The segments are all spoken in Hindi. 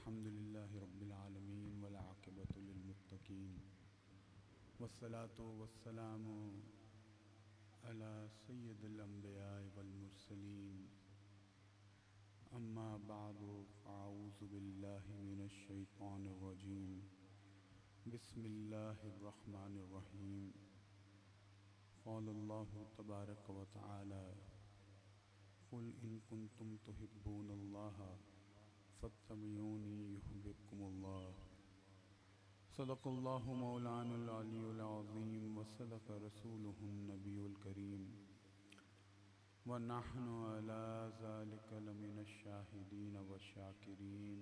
अल्हम्दुलिल्लाहि रब्बिल आलमीन वल आक़िबतु लिल मुत्तक़ीन वस्सलातु वस्सलामु अला सय्यिदिल अंबियाइ वल मुरसलीन अम्मा बअदु फ़अऊज़ु बिल्लाहि मिनश शैतानिर रजीम बिस्मिल्लाहिर रहमानिर रहीम क़ालल्लाहु तबारक व तआला क़ुल इन कुन्तुम तुहिब्बूनल्लाह फत्तबिऊनी युहब्बिकुमुल्लाह सदक़ल्लाहु मौलानुल अलियुल अज़ीम व सदक़ रसूलुहुन नबियुल करीम व नहनु अला ज़ालिका लमिनश शाहिदीन व शाकिरीन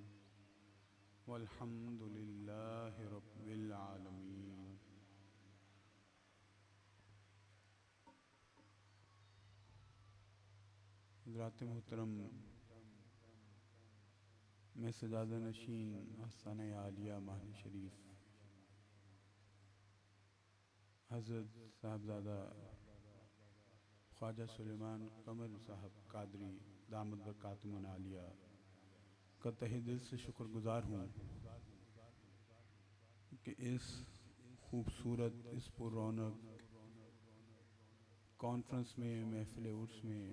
वल्हम्दुलिल्लाहि रब्बिल आलमीन। हज़रात मोहतरम में सजादा नशीन आस्ताना आलिया महल शरीफ हज़रत साहबजादा ख्वाजा सुलेमान कमर साहब कादरी दामद बरकातुहुल आलिया का तहे दिल से शुक्रगुजार हूँ कि इस खूबसूरत इस पुरौनक कॉन्फ्रेंस में महफिल उर्स में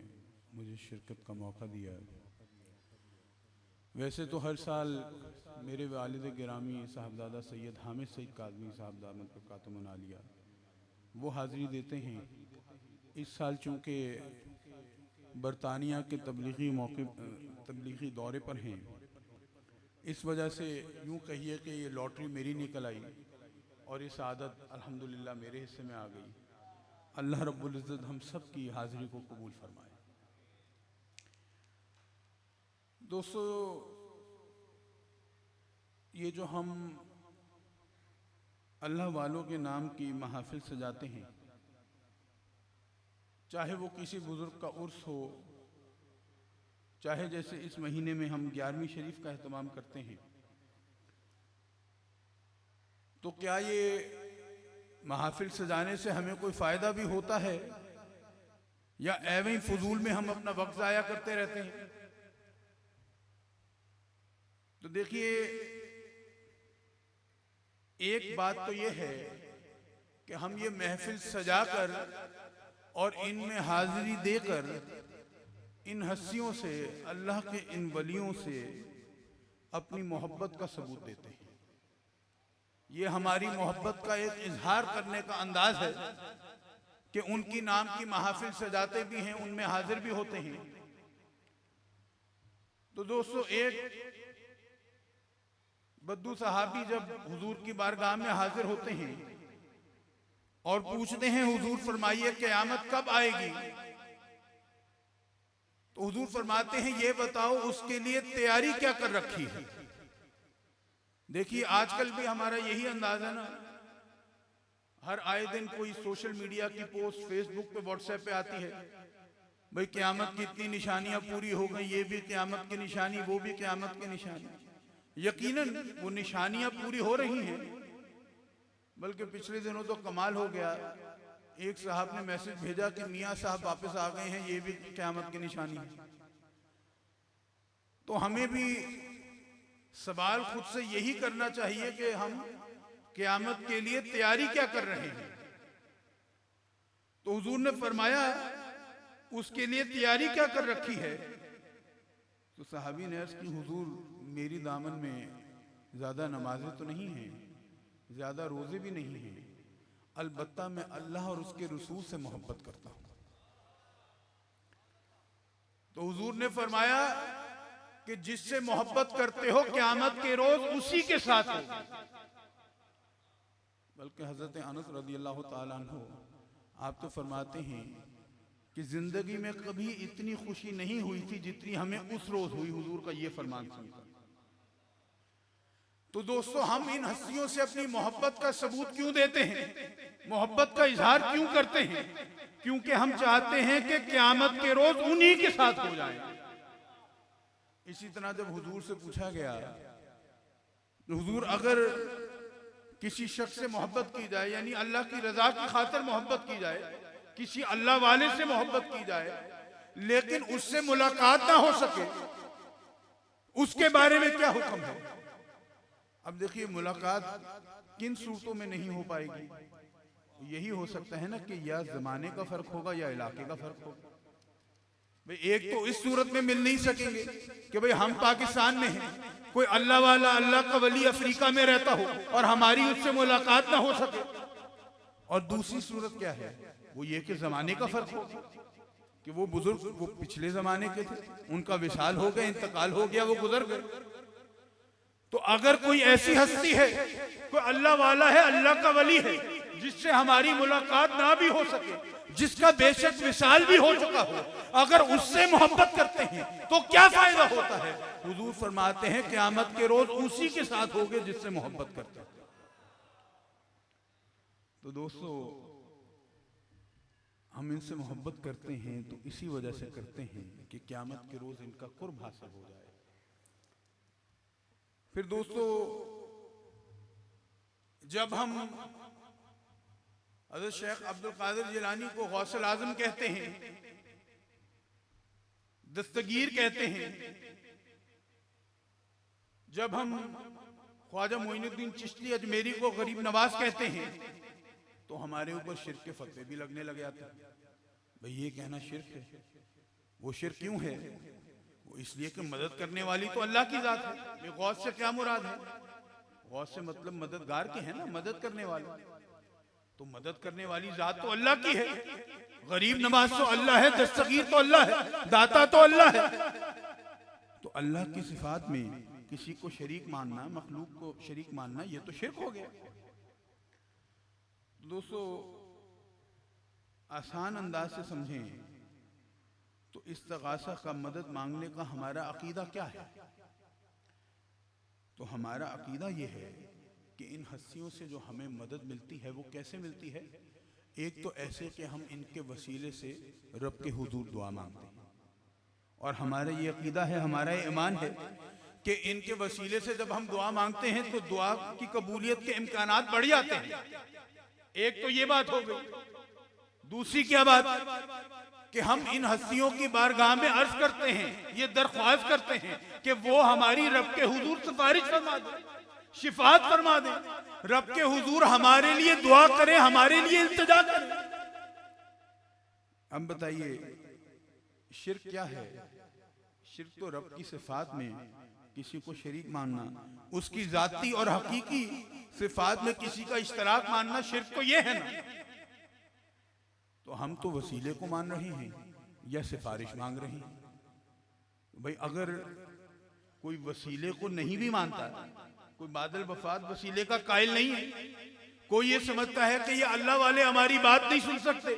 मुझे शिरकत का मौका दिया। वैसे तो हर साल मेरे वालिद गिरामी साहबजादा सैयद हामिद सईद काज़मी साहब दामद बरकातुहुल आलिया वो हाज़िरी देते हैं। इस साल चूँकि बरतानिया के तबलीगी दौरे पर हैं, इस वजह से यूँ कहिए कि ये लॉटरी मेरी निकल आई और ये सआदत अल्हम्दुलिल्लाह मेरे हिस्से में आ गई। अल्लाह रब्बुल इज़्ज़त हम सब की हाज़िरी को कबूल फरमाए। दोस्तों, ये जो हम अल्लाह वालों के नाम की महफिल सजाते हैं, चाहे वो किसी बुज़ुर्ग का उर्स हो, चाहे जैसे इस महीने में हम 11वीं शरीफ का एहतमाम करते हैं, तो क्या ये महफिल सजाने से हमें कोई फ़ायदा भी होता है या एवं फजूल में हम अपना वक्त ज़ाया करते रहते हैं? तो देखिए, एक बात तो ये है कि हम ये महफिल सजाकर और इनमें हाजिरी देकर इन हस्तियों से, अल्लाह के इन वलियों से अपनी मोहब्बत का सबूत देते हैं। ये हमारी मोहब्बत का एक इजहार करने का अंदाज है कि उनकी नाम की महफिल सजाते भी हैं, उनमें हाजिर भी होते हैं। तो दोस्तों, एक बद्दू सहाबी जब हुजूर की बारगाह में हाजिर होते हैं और पूछते हैं, हुजूर फरमाइए क़यामत कब आएगी? तो हुजूर फरमाते हैं, ये बताओ उसके लिए तैयारी क्या कर रखी है। देखिए, आजकल भी हमारा यही अंदाज है ना, हर आए दिन कोई सोशल मीडिया की पोस्ट फेसबुक पे व्हाट्सएप पे आती है, भाई क़यामत की इतनी निशानियां पूरी हो गई, ये भी क़यामत की निशानी, वो भी क़यामत की निशानी। यकीनन वो निशानियां पूरी हो रही हैं, बल्कि पिछले दिनों तो कमाल हो गया, एक साहब ने मैसेज भेजा कि मियाँ साहब वापस आ गए हैं, ये भी क़यामत की निशानी है। तो हमें भी सवाल खुद से यही करना चाहिए कि हम क़यामत के लिए तैयारी क्या कर रहे हैं। तो हुजूर ने फरमाया, उसके लिए तैयारी क्या कर रखी है? तो सहाबी ने अर्ज़ की, हुजूर मेरी दामन में ज़्यादा नमाजें तो नहीं हैं, ज़्यादा रोज़े भी नहीं हैं, अलबत्ता मैं अल्लाह और उसके रसूल से मोहब्बत करता हूँ। तो हुजूर ने फरमाया कि जिससे मोहब्बत करते हो क़यामत के रोज उसी के साथ हो। बल्कि हज़रत अनस रज़ियल्लाहु ताला अन्हु आप तो फरमाते हैं कि जिंदगी में कभी इतनी खुशी नहीं हुई थी जितनी हमें उस रोज हुई, हुजूर का ये फरमान सुनकर। तो दोस्तों, हम इन हस्तियों से अपनी मोहब्बत का सबूत क्यों देते हैं, मोहब्बत का इजहार क्यों करते हैं? क्योंकि हम चाहते हैं कि क़यामत के रोज उन्हीं के साथ हो जाए। इसी तरह जब हुजूर से पूछा गया, हुजूर अगर किसी शख्स से मोहब्बत की जाए, यानी अल्लाह की रजा की खातिर मोहब्बत की जाए, किसी अल्लाह वाले से मोहब्बत की जाए, लेकिन उससे मुलाकात ना हो सके, उसके बारे में क्या हुक्म है। अब देखिए मुलाकात किन सूरतों में नहीं हो पाएगी, यही हो सकता है ना कि या जमाने का फर्क होगा या इलाके का फर्क होगा। भाई एक तो इस सूरत में मिल नहीं सकेंगे कि भाई हम पाकिस्तान में हैं, कोई अल्लाह वाला अल्लाह का वली अफ्रीका में रहता हो और हमारी उससे मुलाकात ना हो सके। और दूसरी सूरत क्या है, वो ये कि जमाने का फर्क हो कि वो बुजुर्ग वो पिछले जमाने के थे, उनका विशाल हो गया, इंतकाल हो गया, वो गुजर गए। तो अगर कोई ऐसी हस्ती है, कोई अल्लाह वाला है, अल्लाह का वली है, जिससे हमारी मुलाकात ना भी हो सके, जिसका बेशक विशाल भी हो चुका हो, अगर उससे मोहब्बत करते हैं तो क्या फायदा होता है। हुजूर फरमाते हैं क़यामत के रोज उसी के साथ होगे जिससे मोहब्बत करते हैं। तो दोस्तों हम इनसे मोहब्बत करते हैं तो इसी वजह से करते हैं कि क़यामत के रोज इनका कुर्ब हासिल हो जाए। फिर दोस्तों जब हम हज़रत शेख अब्दुल कादिर जिलानी को गौसुल आज़म कहते हैं, दस्तगीर कहते हैं, जब हम ख्वाजा मोइनुद्दीन चिश्ती अजमेरी को गरीब नवाज कहते हैं, तो हमारे ऊपर शिर्क के फतवे भी लगने लग जाते हैं। भाई ये कहना शिर्क है, वो शिर्क क्यों है? वो इसलिए कि मदद करने वाली तो अल्लाह की जात है। ये गौस से क्या मुराद है? गौस से मतलब मददगार के है ना, मदद करने वाला। तो मदद करने वाली जात तो अल्लाह की है। गरीब नवाज तो अल्लाह है, दस्तगीर तो अल्लाह है, दाता तो अल्लाह है। तो अल्लाह की सिफात में किसी को शरीक मानना, मखलूक को शरीक मानना, ये तो शिर्क हो गया। दोस्तों आसान अंदाज से समझें तो इस्तिगासा का, मदद मांगने का हमारा अकीदा क्या है। तो हमारा अकीदा ये है कि इन हस्तियों से जो हमें मदद मिलती है वो कैसे मिलती है। एक तो ऐसे कि हम इनके वसीले से रब के हुजूर दुआ मांगते हैं, और हमारा ये अकीदा है, हमारा ये ईमान है कि इनके वसीले से जब हम दुआ मांगते हैं तो दुआ की कबूलियत के इम्कानात बढ़ जाते हैं। एक तो ये बात हो गई। दूसरी क्या बात कि हम इन हस्तियों की बारगाह में अर्ज करते हैं, ये दरख्वास्त करते हैं कि वो हमारी रब के हुजूर सिफारिश फरमा दें, शिफात फरमा दें, रब के हुजूर हमारे लिए दुआ करें, हमारे लिए इल्तिजा करें। अब बताइए शिर्क क्या है? शिर्क तो रब की सिफात में किसी को शरीक मानना, उसकी जाती और हकीकी सिफात में किसी का इश्तराक मानना, शिर्क तो ये है ना। तो हम तो वसीले को मान रहे हैं या सिफारिश मांग रहे हैं। भाई अगर कोई वसीले को नहीं भी मानता, कोई बादल वफात वसीले का कायल नहीं है, कोई ये समझता है कि ये अल्लाह वाले हमारी बात नहीं सुन सकते,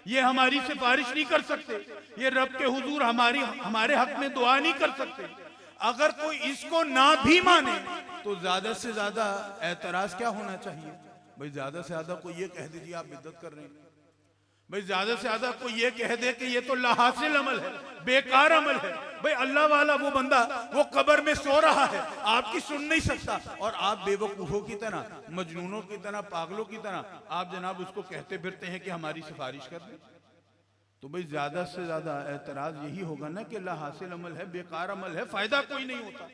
ये हमारी सिफारिश नहीं कर सकते, ये रब के हुजूर हमारे हक में दुआ नहीं कर सकते, अगर कोई इसको ना भी माने तो ज्यादा से ज्यादा एतराज क्या होना चाहिए? भाई ज्यादा से ज्यादा कोई ये कह दीजिए आप बिदअत कर रहे हैं। भाई ज्यादा से ज्यादा कोई ये कह दे कि ये तो लाहासिल अमल है, बेकार अमल है। भाई अल्लाह वाला वो बंदा वो कब्र में सो रहा है, आपकी सुन नहीं सकता, और आप बेवकूफों की तरह, मजनूनों की तरह, पागलों की तरह आप जनाब उसको कहते फिरते हैं कि हमारी सिफारिश कर दे। तो भाई ज्यादा से ज्यादा एतराज यही होगा ना कि लाहासिल अमल है, बेकार अमल है, फायदा कोई नहीं होता।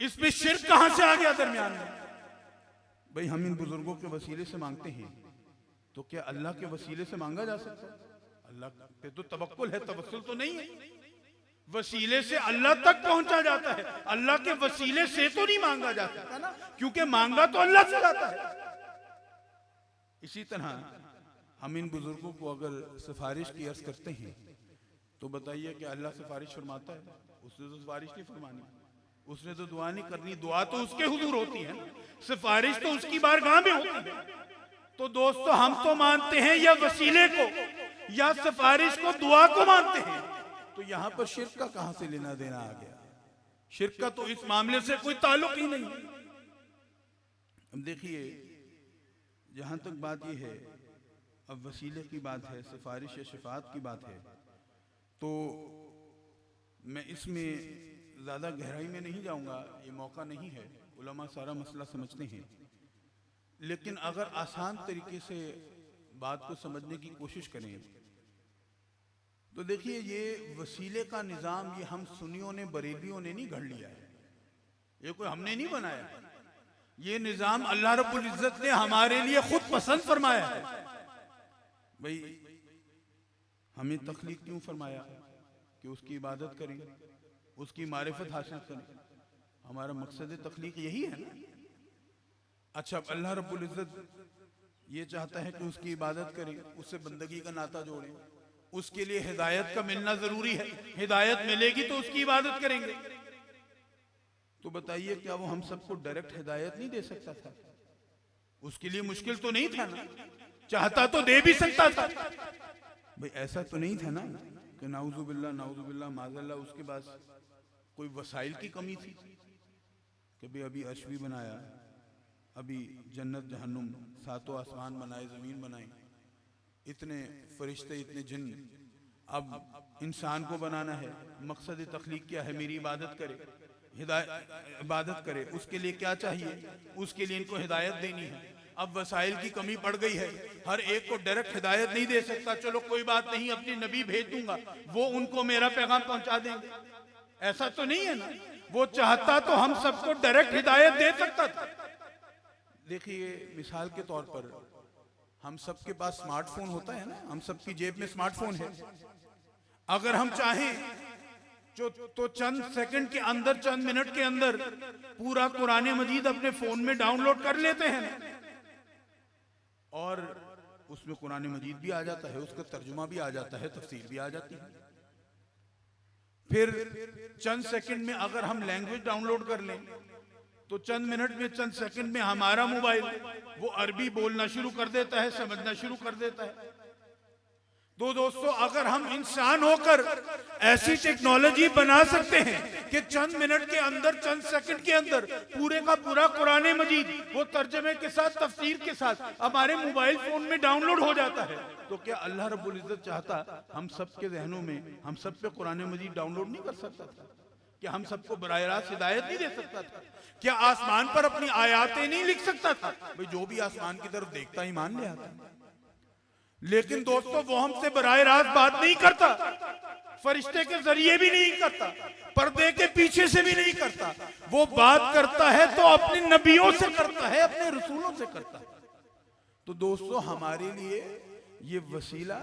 इसमें शिर्क कहां से आ गया दरमियान में? भाई हम इन बुजुर्गों के वसीले से मांगते हैं, तो क्या अल्लाह के वसीले से मांगा जा सकता है? अल्लाह पे तो तवक्कुल है, तवस्सुल तो नहीं है। वसीले से अल्लाह तक पहुंचा जाता है, अल्लाह के वसीले से तो नहीं मांगा जा सकता ना, क्योंकि मांगा तो अल्लाह से जाता है। इसी तरह हम इन बुजुर्गों को अगर सिफारिश की अर्ज करते हैं तो बताइए कि अल्लाह सिफारिश फरमाता है? उसने तो सिफारिश नहीं फरमानी, उसने तो दुआ नहीं करनी, दुआ तो उसके हुजूर होती है, सिफारिश तो उसकी बारगाह में होती है। तो दोस्तों हम तो मानते हैं या वसीले को या सिफारिश को, दुआ को मानते हैं। तो यहां पर शिर्क का कहां से लेना देना आ गया? शिर्क का तो इस मामले से कोई ताल्लुक ही नहीं। अब देखिए जहां तक बात यह है, अब वसीले की बात है, सिफारिश या शिफात की बात है, तो मैं इसमें ज़्यादा गहराई में नहीं जाऊंगा, ये मौका नहीं है, उलमा सारा मसला समझते हैं। लेकिन अगर आसान तरीके से बात को समझने की कोशिश करें तो देखिए, ये वसीले का निजाम ये हम सुन्नियों ने, बरेलियों ने नहीं घड़ लिया है, ये कोई हमने नहीं बनाया। ये निजाम अल्लाह रब्बुल इज्जत ने हमारे लिए खुद पसंद फरमाया है। भाई हमें तख्लीक क्यों फरमाया कि उसकी इबादत करें, उसकी मारिफत हासिल करें। हमारा मकसद तख्लीक यही है ना। अच्छा, अब अल्लाह रब्बुल इज्जत ये चाहता है कि उसकी इबादत करें, उससे बंदगी का नाता जोड़ें, उसके लिए हिदायत का मिलना जरूरी है। हिदायत मिलेगी तो उसकी इबादत करेंगे। तो बताइए, क्या वो हम सबको डायरेक्ट हिदायत नहीं दे सकता था? उसके लिए मुश्किल तो नहीं था ना, चाहता तो दे भी सकता था। भाई ऐसा तो नहीं था ना कि नाउजुबिल्लाह माज़ल्लाह उसके पास कोई वसाइल की कमी थी कि भाई अभी अर्श भी बनाया, अभी जन्नत जहन्नुम, सातों आसमान बनाए, जमीन बनाई, इतने फरिश्ते, इतने जिन, अब इंसान को बनाना है। मकसद तख्लीक क्या है? मेरी इबादत करे, इबादत करे। उसके लिए क्या चाहिए? उसके लिए इनको हिदायत देनी है। अब वसाइल की कमी पड़ गई है, हर एक को डायरेक्ट हिदायत नहीं दे सकता। चलो कोई बात नहीं, अपनी नबी भेज दूंगा, वो उनको मेरा पैगाम पहुंचा देंगे। ऐसा तो नहीं है ना। वो चाहता तो हम सबको डायरेक्ट हिदायत दे सकता था। देखिए, मिसाल के तौर पर हम सबके पास स्मार्टफोन होता है ना, हम सबकी जेब में स्मार्टफोन है। अगर हम चाहें तो चंद सेकंड के अंदर, चंद मिनट के अंदर पूरा कुरान मजीद अपने फोन में डाउनलोड कर लेते हैं और उसमें कुरान मजीद भी आ जाता है, उसका तर्जुमा भी आ जाता है, तफसीर भी आ जाती है। फिर चंद सेकंड में अगर हम लैंग्वेज डाउनलोड कर लें तो चंद मिनट में, चंद सेकंड में हमारा मोबाइल वो अरबी बोलना शुरू कर देता है, समझना शुरू कर देता है। तो दोस्तों, अगर हम इंसान होकर ऐसी टेक्नोलॉजी बना सकते हैं कि चंद मिनट के अंदर, चंद सेकंड के अंदर पूरे का पूरा कुरान मजीद वो तर्जमे के साथ, तफसीर के साथ हमारे मोबाइल फोन में डाउनलोड हो जाता है, तो क्या अल्लाह रब्बुल इज्जत चाहता हम सबके जहनों में, हम सब पे कुरान मजीद डाउनलोड नहीं कर सकता था? क्या हम सबको बराह रास्त हिदायत नहीं दे सकता था? क्या आसमान पर अपनी आयातें नहीं लिख सकता था? भाई जो भी आसमान की तरफ देखता ईमान ले आता। लेकिन दोस्तों, वो हमसे बराह रास्त बात नहीं करता, फरिश्ते के जरिए भी नहीं करता, पर्दे के पीछे से भी नहीं करता। वो बात करता है तो अपने नबियों से करता है, अपने रसूलों से करता है। तो दोस्तों, हमारे लिए ये वसीला,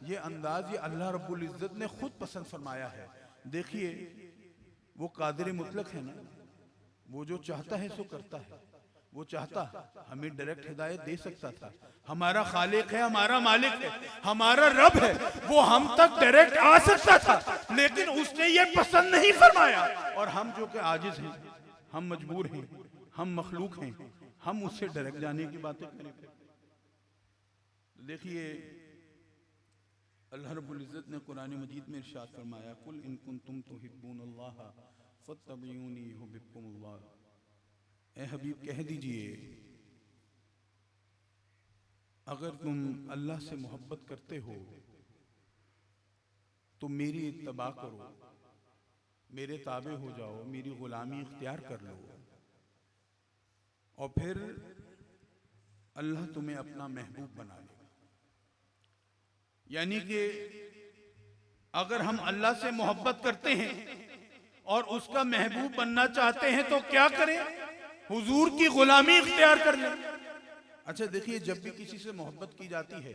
ये अंदाज, ये अल्लाह रब्बुल इज्जत ने खुद पसंद फरमाया है। देखिए, वो कादिर मुतलक है ना, वो जो चाहता है सो करता है। वो चाहता हमें डायरेक्ट हिदायत दे सकता था। हमारा खालिक है, हमारा मालिक है, हमारा रब है, वो हम तक डायरेक्ट आ सकता था, लेकिन उसने ये पसंद नहीं फरमाया। और हम जो कि आजिज हैं, हम मजबूर हैं, हम मखलूक हैं, हम उससे डायरेक्ट जाने की बातें करें। देखिए, अल्लाह रब्बुल इज्जत ने कुरान मजीद में इरशाद फरमाया, कुल इन कुंतुम तुहिब्बूनल्लाह फत्तबिऊनी युहिब्बुकुमुल्लाह। ए हबीब, कह दीजिए, अगर तुम अल्लाह से मोहब्बत करते हो तो मेरी इत्तबा करो, मेरे ताबे हो जाओ, मेरी गुलामी इख्तियार कर लो, और फिर अल्लाह तुम्हें अपना महबूब बना लेगा। यानी कि अगर हम अल्लाह से मोहब्बत करते हैं और उसका महबूब बनना चाहते हैं तो क्या करें? हुजूर की गुलामी इख्तियार कर लें। अच्छा देखिए, जब भी किसी से मोहब्बत की जाती है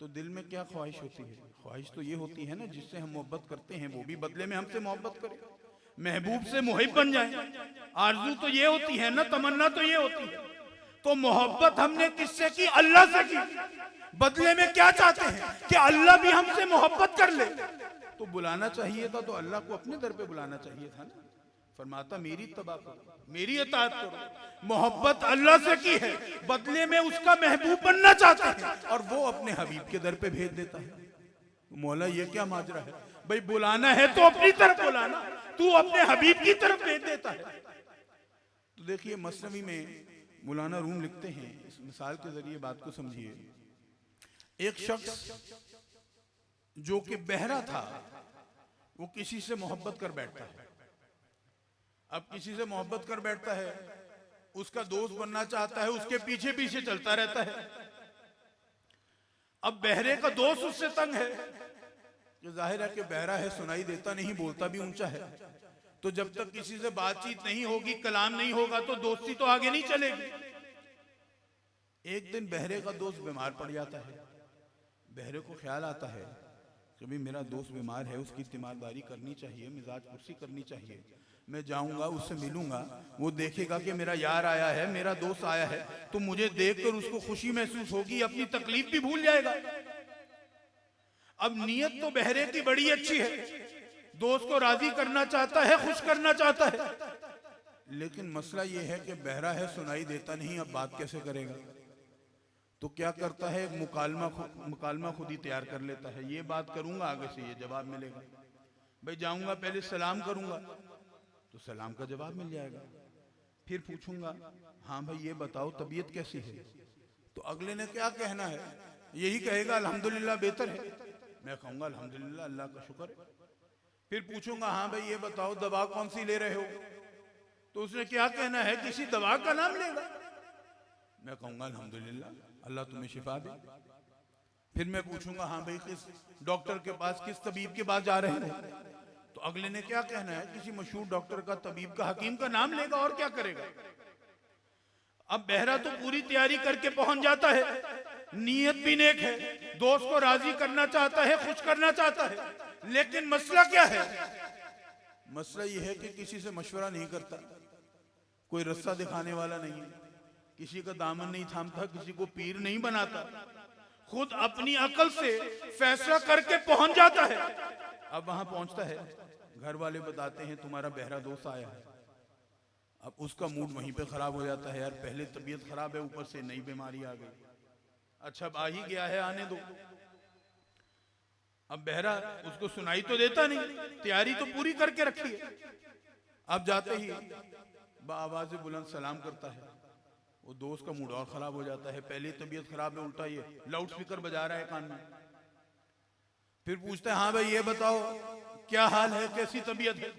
तो दिल में क्या ख्वाहिश होती है? ख्वाहिश तो ये होती है ना, जिससे हम मोहब्बत करते हैं वो भी बदले में हमसे मोहब्बत करे, महबूब से मुहिब बन जाए। आरजू तो ये होती है ना, तमन्ना तो ये होती है। तो मोहब्बत हमने किससे की? अल्लाह से की। बदले में क्या चाहते हैं कि अल्लाह भी हमसे मोहब्बत कर ले। तो बुलाना चाहिए था तो अल्लाह को अपने दर पे बुलाना चाहिए था ना। फरमाता, मेरी इत्तबा करो, मेरी इताअत करो। मोहब्बत अल्लाह से की है, बदले में उसका महबूब बनना चाहते हैं और वो अपने हबीब के दर पे भेज देता है। मौला, ये क्या माजरा है? भाई बुलाना है तो अपनी तरफ बुलाना, तू अपने हबीब की तरफ भेज देता है। तो देखिए, मसनवी में मौलाना रूम लिखते हैं, इस मिसाल के जरिए बात को समझिए। एक शख्स जो कि बहरा था, वो किसी से मोहब्बत कर बैठता है। अब किसी से मोहब्बत कर बैठता है, उसका दोस्त बनना चाहता है, उसके पीछे पीछे चलता रहता है। अब बहरे का दोस्त उससे तंग है, कि जाहिर है कि बहरा है, सुनाई देता नहीं, बोलता भी ऊंचा है, तो जब तक किसी से बातचीत नहीं होगी, कलाम नहीं होगा, तो दोस्ती तो आगे नहीं चलेगी। एक दिन बहरे का दोस्त बीमार पड़ जाता है। बहरे को ख्याल आता है कि भाई मेरा दोस्त बीमार है, उसकी तीमारदारी करनी चाहिए, मिजाज कुर्सी करनी चाहिए। मैं जाऊंगा, उससे मिलूंगा, वो देखेगा कि मेरा यार आया है, मेरा दोस्त आया है, तो मुझे देखकर उसको खुशी महसूस होगी, अपनी तकलीफ भी भूल जाएगा। अब नीयत तो बहरे की बड़ी अच्छी है, दोस्त को राजी करना चाहता है, खुश करना चाहता है, लेकिन मसला ये है कि बहरा है, सुनाई देता नहीं, अब बात कैसे करेगा? तो क्या करता है, मुकालमा खुद ही तैयार कर लेता है। ये बात करूंगा, आगे से ये जवाब मिलेगा। भाई जाऊंगा, पहले सलाम करूंगा, तो सलाम का जवाब मिल जाएगा। फिर पूछूंगा, हाँ भाई ये बताओ तबीयत कैसी है? तो अगले ने क्या कहना है? यही कहेगा अल्हम्दुलिल्लाह बेहतर है। मैं कहूंगा अल्हम्दुलिल्लाह, अल्लाह का शुक्र है। फिर पूछूंगा, हाँ भाई ये बताओ दवा कौन सी ले रहे हो? तो उसने क्या कहना है? किसी दवा का नाम लेगा। मैं कहूंगा अल्हम्दुलिल्लाह, अल्लाह तुम्हें शिफा दे। फिर मैं पूछूंगा, हाँ भाई किस डॉक्टर के पास, किस तबीब के पास जा रहे हो? तो अगले ने क्या कहना है? किसी मशहूर डॉक्टर का, तबीब का, हकीम का नाम लेगा, और क्या करेगा। अब बहरा तो पूरी तैयारी करके पहुंच जाता है, नीयत भी नेक है, दोस्त को राजी करना चाहता है, खुश करना चाहता है, लेकिन मसला क्या है? मसला यह है कि किसी से मशवरा नहीं करता, कोई रास्ता दिखाने वाला नहीं है, किसी का दामन नहीं थामता, किसी को पीर नहीं बनाता, खुद अपनी अकल से फैसला करके पहुंच जाता है। अब वहां पहुंचता है, घर वाले बताते हैं तुम्हारा बहरा दोस्त आया है। अब उसका मूड वहीं पे खराब हो जाता है, यार पहले तबीयत खराब है, ऊपर से नई बीमारी आ गई। अच्छा अब आ ही गया है, आने दो। अब बहरा उसको सुनाई तो देता नहीं, तैयारी तो पूरी करके रखी है। अब जाते ही आवाज बुलंद सलाम करता है, वो दोस्त का मूड और खराब हो जाता है। पहले तबीयत खराब है, उल्टा ये लाउड स्पीकर बजा रहा है कान में। फिर पूछता है, हाँ भाई ये बताओ क्या हाल है, कैसी तबीयत है?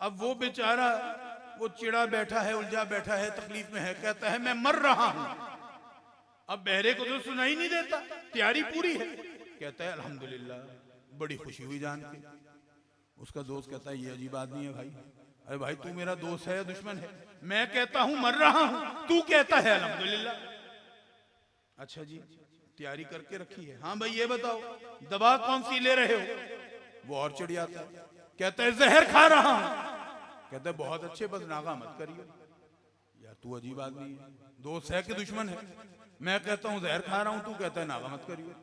अब वो बेचारा वो चिड़ा बैठा है, उलझा बैठा है, तकलीफ में है, कहता है मैं मर रहा हूं। अब बहरे को तो सुनाई नहीं देता, तैयारी पूरी है, कहता है अल्हम्दुलिल्लाह, बड़ी खुशी हुई जान के। उसका दोस्त कहता है ये अजीब आदमी है भाई। अरे भाई तू मेरा दोस्त है या दुश्मन है? मैं कहता हूं मर रहा हूं, तू कहता है अल्हम्दुलिल्लाह। अच्छा जी तैयारी करके रखी है, हाँ भाई ये बताओ दवा कौन सी ले रहे हो? वो और चिढ़ जाता है, कहता है जहर खा रहा हूं। कहता है बहुत अच्छे, बस नागा मत करिए। यार तू अजीब आदमी है, दोस्त है कि दुश्मन है? मैं कहता हूं जहर खा रहा हूं, तू कहता है नागा मत करिए।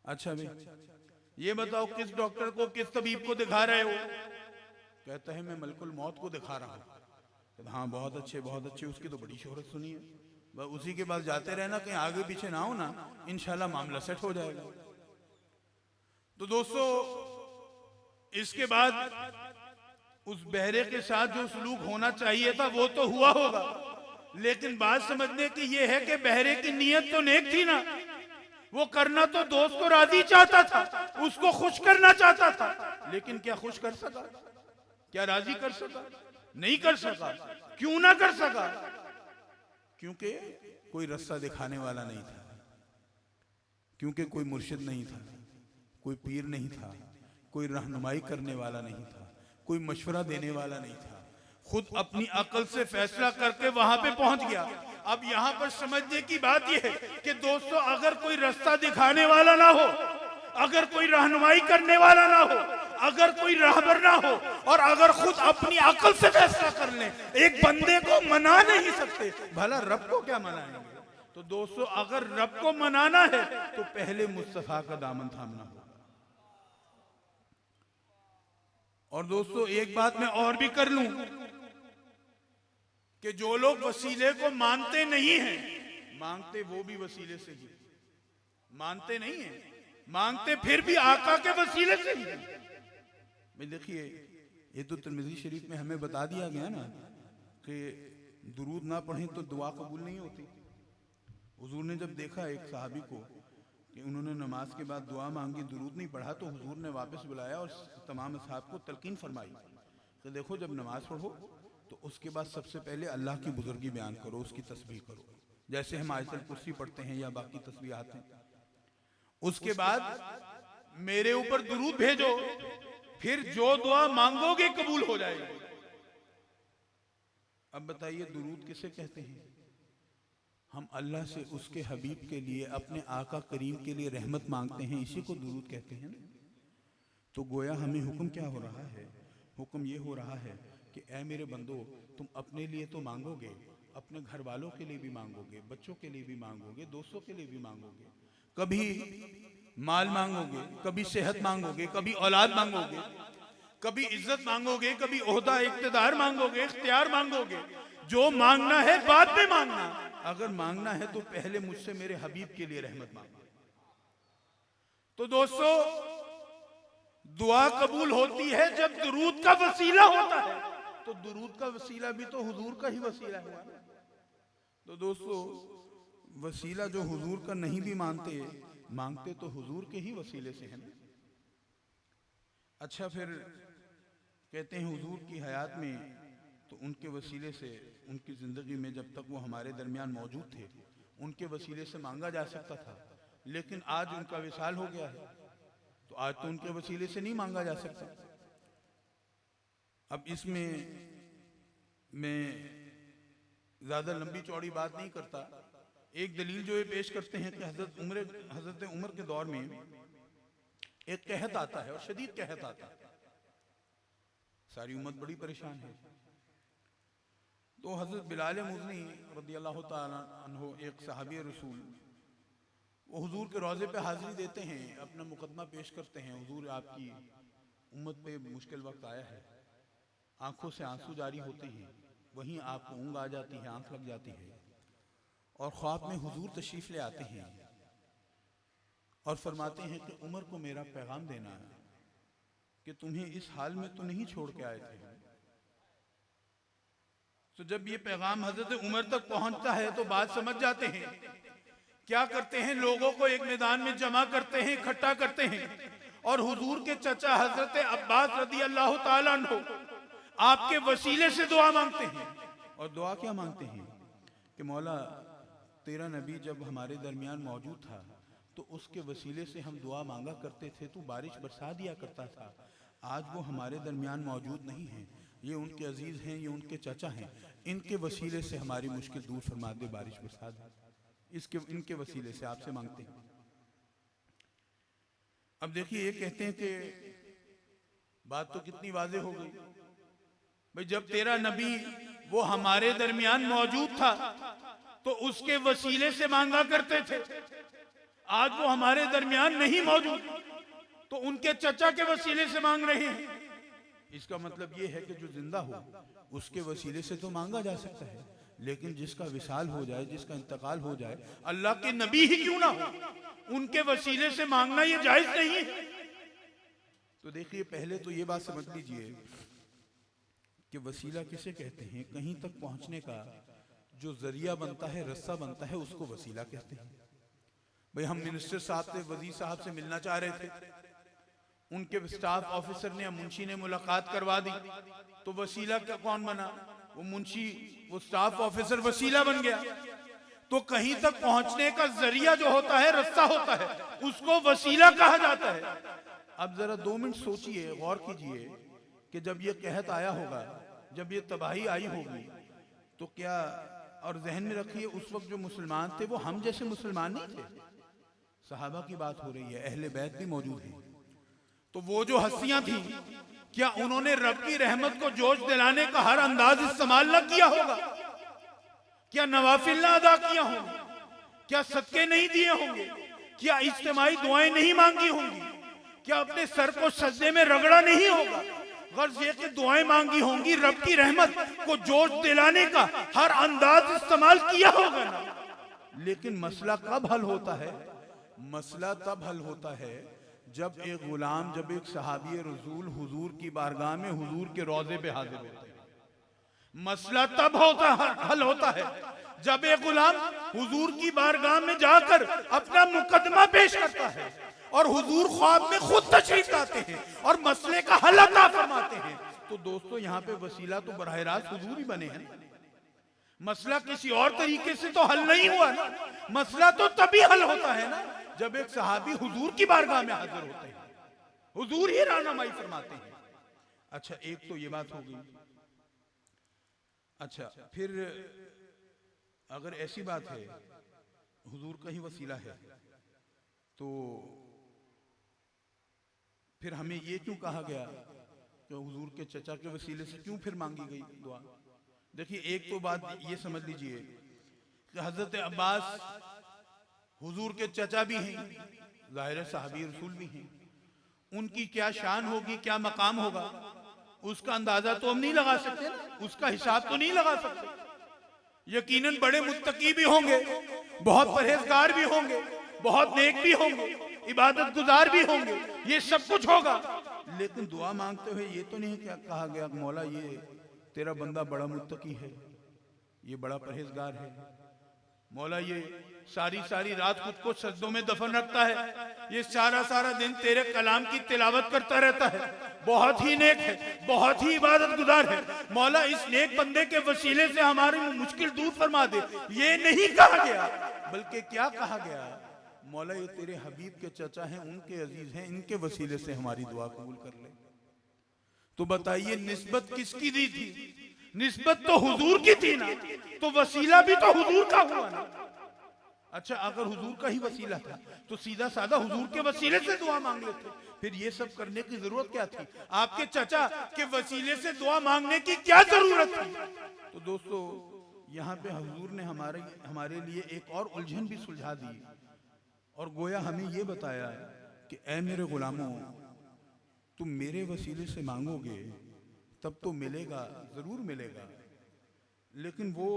अच्छा भाई ये बताओ किस डॉक्टर को, किस तबीब को दिखा रहे हो? कहता है मैं मलकुल मौत को दिखा रहा हूं। हाँ बहुत अच्छे बहुत अच्छे, उसकी तो बड़ी शोहरत सुनी है, बस उसी के पास जाते रहना, कहीं आगे पीछे ना हो ना, इंशाल्लाह मामला सेट हो जाएगा। तो दोस्तों इसके बाद उस बहरे के साथ जो सलूक होना चाहिए था वो तो हुआ होगा, लेकिन बात समझने की ये है कि बहरे की नीयत तो नेक थी ना, वो करना तो दोस्त को राजी चाहता था, उसको खुश करना चाहता था, लेकिन क्या खुश कर सका? क्या राजी कर सका? नहीं कर सका। क्यों ना कर सका? क्योंकि कोई रास्ता दिखाने वाला नहीं था, क्योंकि कोई मुर्शिद नहीं था, कोई पीर नहीं था, कोई रहनुमाई करने वाला नहीं था, कोई मशवरा देने वाला नहीं था, खुद अपनी अकल से फैसला करके वहां पे पहुंच गया। अब यहां पर समझने की बात यह है कि दोस्तों अगर कोई रास्ता दिखाने वाला ना हो, अगर कोई रहनुमाई करने वाला ना हो, अगर कोई राहबर ना हो, और अगर खुद अपनी अकल से फैसला कर ले, एक बंदे को मना नहीं सकते, भला रब को क्या मनाएंगे? तो दोस्तों अगर रब को मनाना है तो पहले मुस्तफा का दामन थामना होगा। और दोस्तों एक बात मैं और भी कर लूं कि जो लोग वसीले को मानते नहीं हैं, मांगते वो भी वसीले से ही, मानते नहीं है, मांगते फिर भी आका के वसीले से ही। मैं देखिए ये तो तिरमिज़ी शरीफ में हमें बता दिया गया ना कि दुरूद ना पढ़ें तो दुआ कबूल नहीं होती। हुजूर ने जब देखा एक सहाबी को कि उन्होंने नमाज के बाद दुआ मांगी, दुरूद नहीं पढ़ा, तो हुजूर ने वापस बुलाया और तमाम असहाब को तलकीन फरमाई कि देखो जब नमाज पढ़ो तो उसके बाद सबसे पहले अल्लाह की बुजुर्गी बयान करो, उसकी तस्बीह करो, जैसे हम आयतुल कुर्सी पढ़ते हैं या बाकी तस्बीहात हैं। उसके बाद मेरे ऊपर दुरूद भेजो, फिर जो दुआ मांगोगे कबूल हो जाएगी। अब बताइए दुरूद किसे कहते हैं? हम अल्लाह से उसके हबीब के लिए, अपने आका करीम के लिए रहमत मांगते हैं, इसी को दुरूद कहते हैं ना। तो गोया हमें हुक्म क्या हो रहा है? हुक्म ये हो रहा है कि ऐ मेरे बंदो, तुम अपने लिए तो मांगोगे, अपने घर वालों के लिए भी मांगोगे, बच्चों के लिए भी मांगोगे, दोस्तों के लिए भी मांगोगे, कभी माल मांगोगे, कभी सेहत मांगोगे, कभी औलाद मांगोगे, कभी इज्जत मांगोगे, कभी ओहदा इख्तियार मांगोगे, इख्तियार मांगोगे। जो मांगना है बाद में मांगना, अगर मांगना है तो पहले मुझसे मेरे हबीब के लिए रहमत मांगो। तो दोस्तों, दुआ कबूल होती है जब दुरूद का वसीला होता है। तो दुरूद का वसीला भी तो हुजूर का ही वसीला हुआ। तो दोस्तों, वसीला जो हुजूर का नहीं भी मांगते तो हुजूर के ही वसीले से है ना। अच्छा, फिर कहते हैं हुजूर की हयात में तो उनके वसीले से, उनकी जिंदगी में जब तक वो हमारे दरमियान मौजूद थे, उनके वसीले से मांगा जा सकता था। लेकिन आज उनका विसाल हो गया है, तो आज तो उनके वसीले से नहीं मांगा जा सकता। अब इसमें मैं ज्यादा लंबी चौड़ी बात नहीं करता। एक दलील जो ये पेश करते हैं कि हजरत उमर के दौर में एक कहत आता है, और शदीद कहत आता है, सारी उम्मत बड़ी परेशान है। तो हजरत बिलाल मुज़नी रज़ियल्लाहु ताला अन्हु, एक सहाबी रसूल, वो हुजूर के रोज़े पे हाजिरी देते हैं, अपना मुकदमा पेश करते हैं। हुजूर, आपकी उम्मत पे मुश्किल वक्त आया है, आंखों से आंसू जारी होते हैं, वहीं आपको ऊँग आ जाती है, आंख लग जाती है, और ख्वाब में हुजूर तशरीफ ले आते हैं और फरमाते हैं कि उमर को मेरा पैगाम देना है कि तुम्हें इस हाल में तो नहीं छोड़ के आए थे। तो जब ये पैगाम हजरत उमर तक पहुंचता है तो बात समझ जाते हैं। क्या करते हैं? लोगों को एक मैदान में जमा करते हैं, इकट्ठा करते हैं, और हुजूर के चचा हजरत अब्बास रज़ियल्लाहु ताला अन्हु आपके वसीले से दुआ मांगते हैं। और दुआ क्या मांगते हैं कि मौला, तेरा नबी जब हमारे दरमियान मौजूद था तो उसके वसीले से हम दुआ मांगा करते थे, तो बारिश बरसा दिया करता था। आज वो हमारे दरमियान मौजूद नहीं है, ये उनके अजीज हैं, ये उनके चचा हैं, इनके वसीले से हमारी मुश्किल दूर फरमा दे, बारिश बरसा दे, इनके वसीले से आपसे मांगते हैं। अब देखिए, ये कहते हैं कि बात तो कितनी वाज़ेह हो गई भाई, जब तेरा नबी वो हमारे दरमियान मौजूद था तो उसके वसीले से मांगा करते थे, आज वो हमारे दरमियान नहीं मौजूद तो उनके चचा के वसीले से मांग रहे हैं। इसका मतलब ये है कि जो जिंदा हो उसके वसीले से तो मांगा जा सकता है, लेकिन जिसका विसाल हो जाए, जिसका इंतकाल हो जाए, अल्लाह के नबी ही क्यों ना हो, उनके वसीले से मांगना ये जायज नहीं है। तो देखिए, पहले तो ये बात समझ लीजिए कि वसीला किसे कहते हैं। कहीं तक पहुंचने का जो जरिया बनता है, रास्ता बनता है, उसको वसीला कहते हैं। भाई, हम मिनिस्टर साहब से, वजीर साहब से मिलना चाह रहे थे, उनके स्टाफ ऑफिसर ने, मुंशी ने मुलाकात करवा दी, तो वसीला क्या कौन बना? वो मुंशी, वो स्टाफ ऑफिसर वसीला बन गया। तो कहीं तक पहुंचने का जरिया जो होता है, रास्ता होता है, उसको वसीला कहा जाता है। अब जरा 2 मिनट सोचिए, गौर कीजिए कि जब ये कहत आया होगा, जब ये तबाही आई होगी, तो क्या, और जहन में रखिए उस वक्त जो मुसलमान थे वो हम जैसे मुसलमान नहीं थे, सहाबा की बात हो रही है, अहले बैत भी मौजूद हैं। तो वो जो हस्तियां थी, क्या उन्होंने रब की रहमत को जोश दिलाने का हर अंदाज इस्तेमाल न किया होगा? क्या नवाफिल ना अदा किया होगा? क्या सदके नहीं दिए होंगे? क्या इज्तिमाई दुआएं नहीं मांगी होंगी? क्या अपने सर को सजदे में रगड़ा नहीं होगा? गर्ज ये कि दुआएं मांगी होंगी, रब की रहमत को जोश दिलाने का हर अंदाज इस्तेमाल किया होगा ना। लेकिन मसला कब हल होता है? मसला तब हल होता है जब एक गुलाम, जब एक सहाबी रसूल हुजूर की बारगाह में, हुजूर के रोजे पे हाजिर होते हैं। मसला तब हल होता है जब एक गुलाम हुजूर की बारगाह में जाकर अपना मुकदमा पेश करता है और हुजूर ख्वाब में खुद तशरीफ लाते हैं और मसले का हल अता फरमाते हैं। तो दोस्तों, यहाँ पे वसीला तो बराह रास्त हुजूर ही बने हैं। मसला किसी और तरीके से तो हल नहीं हुआ ना। मसला तो तभी हल होता है ना जब एक सहाबी हुजूर की बारगाह में हाजिर होते हैं। हुजूर ही रहनुमाई फरमाते हैं। अच्छा, एक तो ये बात हो गई। अच्छा, फिर अगर ऐसी बात है हुजूर का ही वसीला है, तो फिर हमें ये क्यों कहा गया कि हुजूर के चचा के वसीले से क्यों फिर मांगी गई दुआ? देखिए, एक तो बात ये समझ लीजिए कि हजरत अब्बास हुजूर के चचा भी हैं, ज़ाहिर सहाबी रसूल भी हैं। उनकी क्या शान होगी, क्या मकाम होगा, उसका अंदाजा तो हम नहीं लगा सकते ना, उसका हिसाब तो नहीं लगा सकते। यकीनन बड़े मुत्तकी भी होंगे, बहुत परहेजगार भी होंगे, बहुत नेक भी होंगे, इबादत गुजार भी होंगे, ये सब कुछ होगा। लेकिन दुआ मांगते हुए ये तो नहीं क्या कहा गया मौला ये तेरा बंदा बड़ा मुत्तकी है, ये बड़ा परहेजगार है, मौला ये सारी सारी रात खुद को सजदों में दफन रखता है, ये सारा सारा दिन तेरे कलाम की तिलावत करता रहता है, बहुत ही नेक है, बहुत ही इबादत गुजार है, मौला इस नेक बंदे के वसीले से हमारी मुश्किल दूर फरमा दे। ये नहीं कहा गया, बल्कि क्या कहा गया, मौला ये तेरे हबीब के चचा हैं, उनके अजीज हैं, इनके वसीले से हमारी दुआ कबूल कर ले। तो बताइए निस्बत किसकी दी थी? निस्बत तो हुजूर की थी ना, तो वसीला भी तो हुजूर का हुआ ना। अच्छा, अगर हुजूर का ही वसीला था तो सीधा साधा हुजूर के वसीले से दुआ मांग लेते, फिर ये सब करने की जरूरत क्या थी? आपके चचा के वसीले से दुआ मांगने की क्या जरूरत थी? तो दोस्तों, यहाँ पे हुजूर ने हमारे लिए एक और उलझन भी सुलझा दी और गोया हमें ये बताया कि ऐ मेरे गुलामों, तुम मेरे वसीले से मांगोगे तब तो मिलेगा, जरूर मिलेगा, लेकिन वो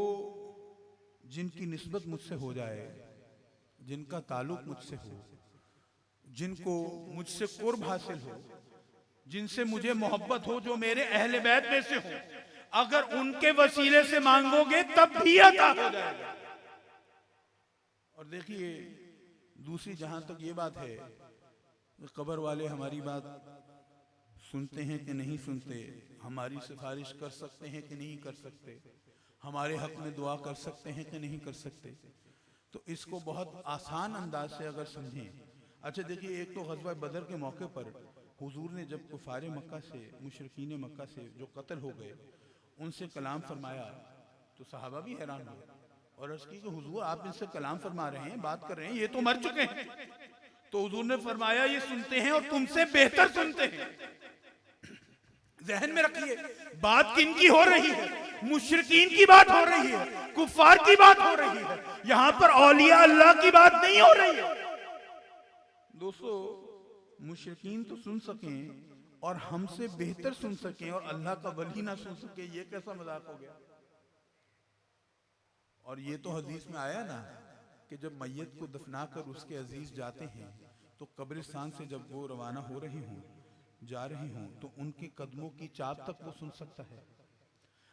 जिनकी निस्बत मुझसे हो जाए, जिनका ताल्लुक मुझसे हो, जिनको मुझसे कुर्ब हासिल हो, जिनसे मुझे मोहब्बत हो, जो मेरे अहले बैत में से हो, अगर उनके वसीले से मांगोगे तब भी अता हो जाएगा। और देखिए, दूसरी जहां तक ये बात है, कब्र वाले हमारी बात सुनते हैं कि नहीं सुनते, हमारी सिफारिश कर सकते हैं कि नहीं कर सकते, हमारे हक में दुआ कर सकते हैं कि नहीं कर सकते, तो इसको बहुत आसान अंदाज से अगर समझें। अच्छा देखिए, एक तो ग़ज़वा बदर के मौके पर हुजूर ने जब कुफारे मक्का से, मुशरिकीन मक्का से जो कत्ल हो गए, उनसे कलाम फरमाया तो सहाबा भी हैरान हुए और अर्ज़ की कि हुजूर आप इनसे कलाम फरमा रहे हैं, बात कर रहे हैं, ये तो मर चुके हैं। तो हुजूर ने फरमाया ये सुनते हैं और तुमसे बेहतर सुनते हैं। ज़हन में रखिए, बात किनकी हो रही है? मुशरिकीन की बात हो रही है, कुफार की बात हो रही है, यहां पर औलिया अल्लाह की बात नहीं हो रही है। दोस्तों, मुशरिकीन तो सुन सकें और हमसे बेहतर सुन सकें और अल्लाह का वली ना सुन सके, ये कैसा मजाक हो गया? और ये तो हदीस में आया ना कि जब मैयत को दफना कर उसके अजीज जाते हैं तो कब्रिस्तान से जब वो रवाना हो रही हों, जा रही हों, तो उनके कदमों की चाप तक वो सुन सकता है।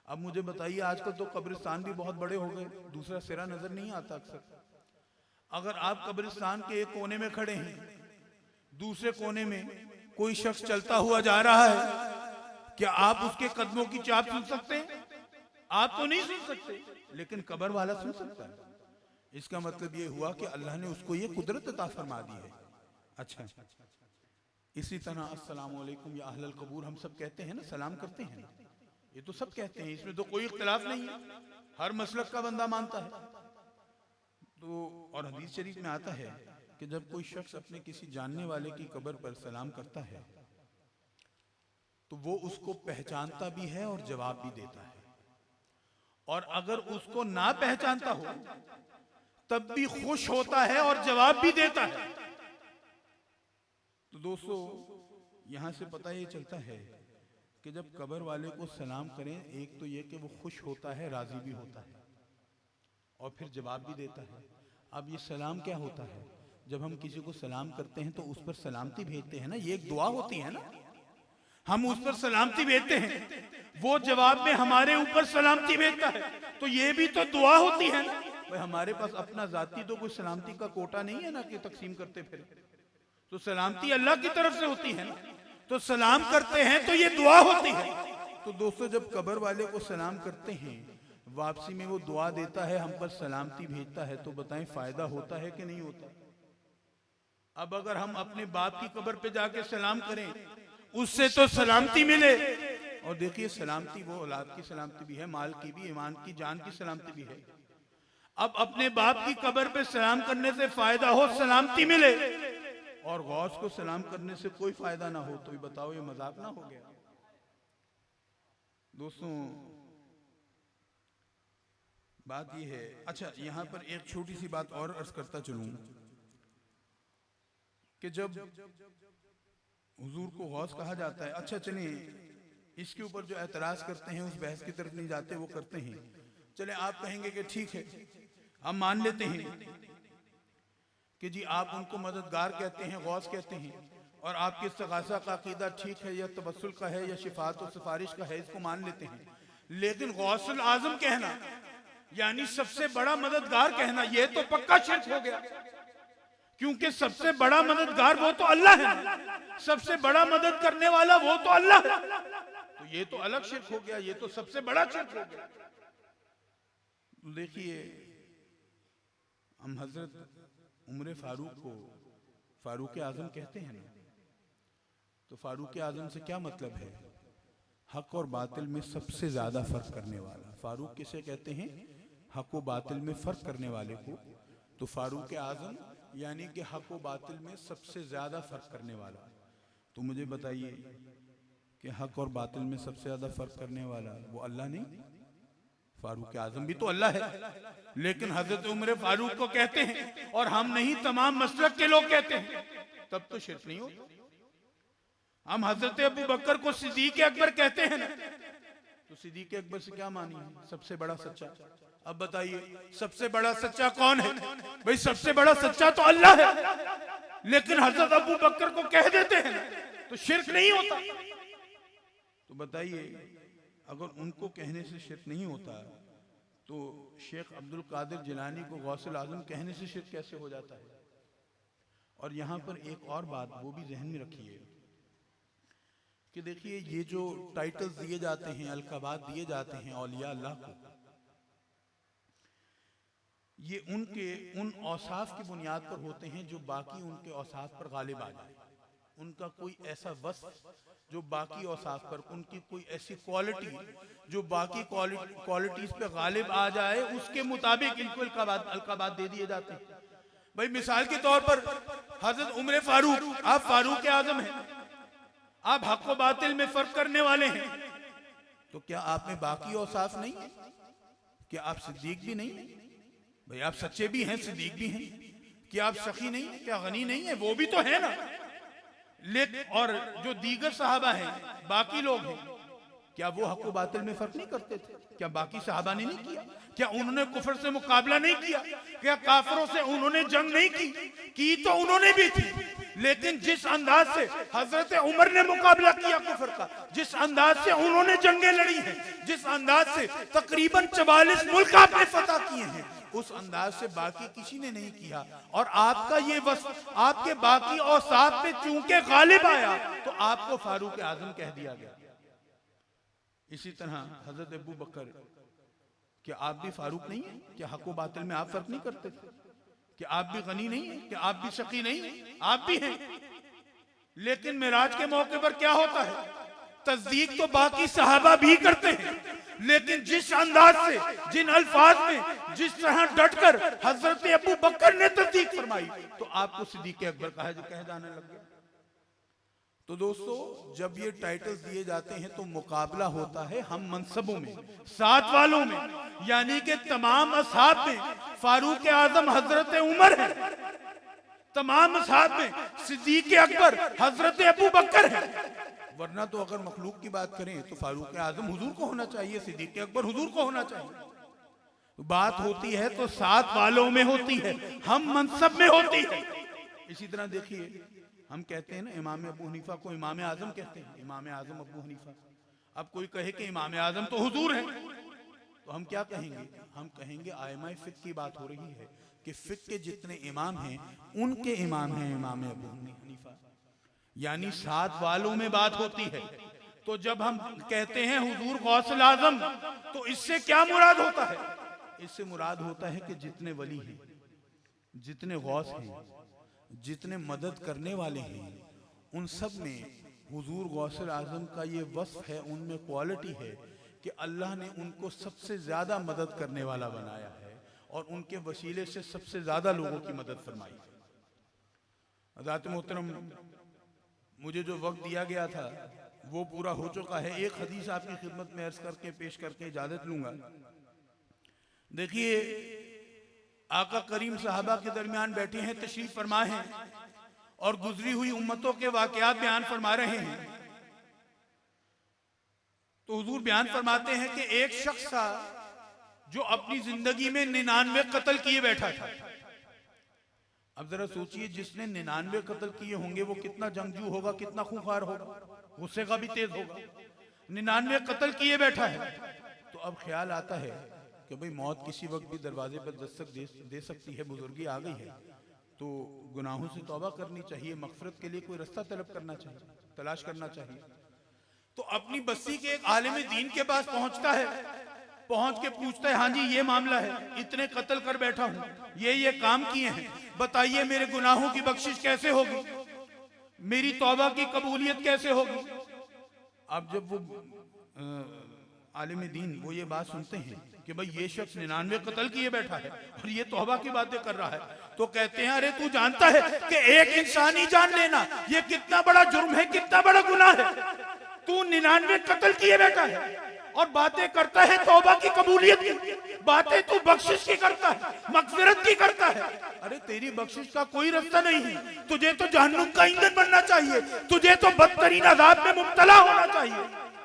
अब मुझे बताइए, आजकल तो कब्रिस्तान भी बहुत बड़े हो गए, दूसरा सिरा नजर नहीं आता अक्सर। अगर आप कब्रिस्तान के एक कोने में खड़े हैं, दूसरे कोने में कोई शख्स चलता हुआ जा रहा है, क्या आप उसके कदमों की चाप सुन सकते हैं? आप तो नहीं सुन सकते, लेकिन कब्र वाला सुन सकता है। इसका मतलब ये हुआ कि अल्लाह ने उसको ये कुदरत अता फरमा दी है। अच्छा, इसी तरह अस्सलामु अलैकुम या अहलल कबूर हम सब कहते हैं ना, सलाम करते हैं ना, ये तो सब कहते हैं, इसमें तो कोई इख्तिलाफ नहीं है, हर मसलक का बंदा मानता है। तो और हदीस शरीफ में आता है कि जब कोई शख्स अपने किसी जानने वाले की कब्र पर सलाम करता है तो वो उसको पहचानता भी है और जवाब भी देता है, और अगर उसको ना पहचानता हो तब भी खुश होता है और जवाब भी देता है। तो दोस्तों, यहां से पता ये चलता है कि जब कब्र वाले को सलाम करें, एक तो ये कि वो खुश होता है, राजी भी होता है और फिर जवाब भी देता है। अब ये सलाम क्या होता है? जब हम किसी को सलाम करते हैं तो उस पर सलामती भेजते हैं ना, ये एक दुआ होती है ना, हम उस पर सलामती भेजते हैं, वो जवाब में हमारे ऊपर सलामती भेजता है, तो ये भी तो दुआ होती है ना। भाई हमारे पास अपना जाती तो कोई सलामती का कोटा नहीं है ना कि तकसीम करते फिर, तो सलामती अल्लाह की तरफ से होती है ना, तो सलाम करते हैं तो ये दुआ होती है। तो दोस्तों, जब कब्र वाले को सलाम करते हैं, वापसी में वो दुआ देता है, हम पर सलामती भेजता है, तो बताएं फायदा होता है कि नहीं होता? अब अगर हम अपने बाप की कब्र पे जाके सलाम करें, उससे तो सलामती मिले। और देखिए, सलामती वो औलाद की सलामती भी है, माल की भी, ईमान की, जान की सलामती भी है। अब अपने बाप की कब्र पे सलाम करने से फायदा हो, सलामती मिले, और गौस को सलाम करने से कोई फायदा ना हो, तो ये बताओ, ये मजाक ना हो गया? दोस्तों, बात ये है। अच्छा, यहां पर एक छोटी सी बात और अर्ज करता चलूं कि जब हुजूर को गौस कहा जाता है, अच्छा चलिए इसके ऊपर जो एतराज करते हैं उस बहस की तरफ नहीं जाते, वो करते हैं। चले, आप कहेंगे कि ठीक है, हम मान लेते हैं कि जी आप उनको मददगार कहते हैं, गौस कहते हैं, और आपकी इस्तिगासा का अकीदा ठीक है, या तबस्सुल का है, या शिफात और सिफारिश का है, इसको मान लेते हैं। लेकिन गौसुल आजम कहना, यानी सबसे बड़ा मददगार कहना, यह तो पक्का शिर्क हो गया, क्योंकि सबसे बड़ा मददगार वो तो अल्लाह है, सबसे बड़ा मदद करने वाला वो तो अल्लाह है। तो ये तो अलग शिर्क हो गया, ये तो सबसे बड़ा शिर्क हो गया। देखिए, हम हजरत उमर फारूक को फारूक आजम कहते हैं ना, तो फारूक आजम से क्या मतलब है? हक और बातिल में सबसे ज्यादा फर्क करने वाला। फारूक किसे कहते हैं? हक और बातिल में फर्क करने वाले को। तो फारूक आजम यानी कि हक और बातिल में सबसे ज्यादा फर्क करने वाला। तो मुझे बताइए कि हक और बातिल में सबसे ज्यादा फर्क करने वाला वो अल्लाह नहीं? फारूक आजम भी तो अल्लाह है, लेकिन हजरत उमर फारूक को कहते हैं और हम नहीं, तमाम मसलक के लोग कहते हैं, तब तो शिर्क नहीं होता। हम हजरत अबू बकर को सिद्दीक अकबर कहते हैं ना, तो सिद्दीक अकबर से क्या मानिए? सबसे बड़ा सच्चा। अब बताइए, सबसे बड़ा सच्चा कौन है? भाई सबसे बड़ा सच्चा तो अल्लाह है, लेकिन हजरत अबू बकर को कह देते हैं ना, तो शिर्क नहीं होता। तो बताइए, अगर उनको कहने से शिर्क नहीं होता, तो शेख अब्दुल कादिर जिलानी को गौसुल आजम कहने से शिर्क कैसे हो जाता है? और यहां पर एक और बात वो भी जहन में रखिए कि देखिए, ये जो टाइटल्स दिए जाते हैं, अलकाबात दिए जाते हैं औलिया अल्लाह को, ये उनके उन औसाफ की बुनियाद पर होते हैं जो बाकी उनके औसाफ पर गालिब आ जाए। उनका कोई ऐसा वस्फ जो बाकी औसाफ पर, उनकी कोई ऐसी क्वालिटी जो बाकी क्वालिटीज पे गालिब आ जाए, उसके मुताबिक इनको अलकाबात दे दिए जाते हैं। भाई मिसाल के तौर पर हजरत उमर फारूक, आप फारूक आजम हैं, आप हक व बातिल में फर्क करने वाले हैं, तो क्या आप में बाकी औसाफ नहीं है? क्या आप सिद्दीक भी नहीं है? भाई आप सच्चे भी हैं, सिद्दीक भी हैं। क्या आप सखी नहीं है? क्या गनी नहीं है? वो भी तो है ना। लेकिन और जो दीगर सहाबा हैं, बाकी लोग हैं, क्या वो हक व बातिल में फर्क नहीं करते थे? क्या बाकी सहाबा ने नहीं किया? क्या उन्होंने कुफर से मुकाबला नहीं किया? क्या काफिरों से उन्होंने जंग नहीं की तो उन्होंने भी थी, लेकिन जिस अंदाज से हजरत उमर ने मुकाबला किया कुफर का, जिस अंदाज से उन्होंने जंगें लड़ी हैं, जिस अंदाज से तकरीबन 44 मुल्क आपने फतह किए हैं, उस अंदाज से बाकी किसी ने नहीं किया। और आपका ये वस्फ आपके बाकी औसाफ पे चूंकि गालिब आया, तो आपको फारूक आजम कह दिया गया। इसी तरह हजरत अबू बकर, क्या आप भी फारूक नहीं है? क्या हक व बातिल में आप फर्क नहीं करते? क्या आप भी गनी नहीं है? क्या आप भी शकी नहीं है? आप भी हैं। लेकिन मिराज के मौके पर क्या होता है? तस्दीक तो बाकी सहाबा भी करते हैं, लेकिन जिस अंदाज से, जिन अल्फाज में, जिस तरह डटकर हजरत अबू बकर ने तस्दीक फरमाई, तो आपको सिद्दीक अकबर कह जाने लग गया। तो दोस्तों, जब ये टाइटल्स दिए जाते हैं तो मुकाबला होता है हम मनसबों में, साथ वालों में, यानी कि तमाम असहाब में फारूक आजम हजरत उमर है, तमाम असहाब में सिद्दीक अकबर हजरत अबू बकर है। वरना तो अगर मखलूक की बात करें तो फारूक आजम हुजूर को होना चाहिए, सिद्दीक अकबर हुजूर को होना चाहिए। बात होती है तो साथ वालों में होती है, हम मनसब में होती है। इसी तरह देखिए, हम कहते हैं ना, इमाम अबू हनीफा को इमाम आजम कहते हैं, इमाम आजम अबू हनीफा। अब कोई कहे कि इमाम आजम तो हुजूर है, तो हम क्या कहेंगे? हम कहेंगे आइमा फिक की बात हो रही है कि फिक के जितने इमाम हैं उनके इमाम हैं इमाम अबू हनीफा, यानी साथ वालों में बात होती है। तो जब हम कहते हैं हुजूर गौसुल आजम, तो इससे क्या मुराद होता है? इससे मुराद होता है कि जितने वली हैं, जितने गौस हैं, जितने मदद करने वाले हैं उन सब में हुजूर गौसुल आजम का ये वस्फ है, उनमें क्वालिटी है कि अल्लाह ने उनको सबसे ज्यादा मदद करने वाला बनाया है और उनके वसीले से सबसे ज्यादा लोगों की मदद फरमाई है। हज़रत मोहतरम, मुझे जो वक्त दिया गया था वो पूरा हो चुका है। एक हदीस आपकी खिदमत में अर्ज करके पेश करके इजाजत लूंगा। देखिए, आका करीम सहाबा के दरमियान बैठे हैं, तशरीफ फरमा हैं और गुजरी हुई उम्मतों के वाकयात बयान फरमा रहे हैं। तो हुजूर बयान फरमाते हैं कि एक शख्स था जो अपनी जिंदगी में 99 कत्ल किए बैठा था। अब जरा सोचिए, जिसने 99 कत्ल किए होंगे वो कितना जंगजू होगा, कितना खूंखार होगा, गुस्से का भी तेज होगा। 99 कत्ल किए बैठा है। तो अब ख्याल आता है कि भाई मौत किसी वक्त भी दरवाजे पर दस्तक दे सकती है, बुजुर्गी आ गई है, तो गुनाहों से तौबा करनी चाहिए, मगफिरत के लिए कोई रास्ता तलब करना चाहिए, तलाश करना चाहिए। तो अपनी बस्ती के एक आलिम दीन के पास पहुंचता है, पहुंच के पूछता है, हाँ जी ये मामला है, इतने कत्ल कर बैठा हूं, ये काम किए हैं, बताइए मेरे गुनाहों की बख्शिश कैसे होगी, मेरी तौबा की कबूलियत कैसे होगी। अब जब वो आलिम दीन वो ये बात सुनते हैं कि भाई ये शख्स 99 कत्ल किए बैठा है और ये तौबा की बातें कर रहा है, तो कहते हैं अरे तू जानता है कि एक इंसानी जान लेना ये कितना बड़ा जुर्म है, कितना बड़ा गुनाह है। तू 99 कत्ल किए बैठा है और बातें करता है तौबा की कबूलियत की, बातें तू बख्शिश की करता है, मगफिरत की करता है। अरे तेरी बख्शिश का कोई रास्ता नहीं है, तुझे तो जहन्नुम का ईंधन बनना चाहिए, तुझे तो बदतरीन अज़ाब में मुब्तला होना चाहिए।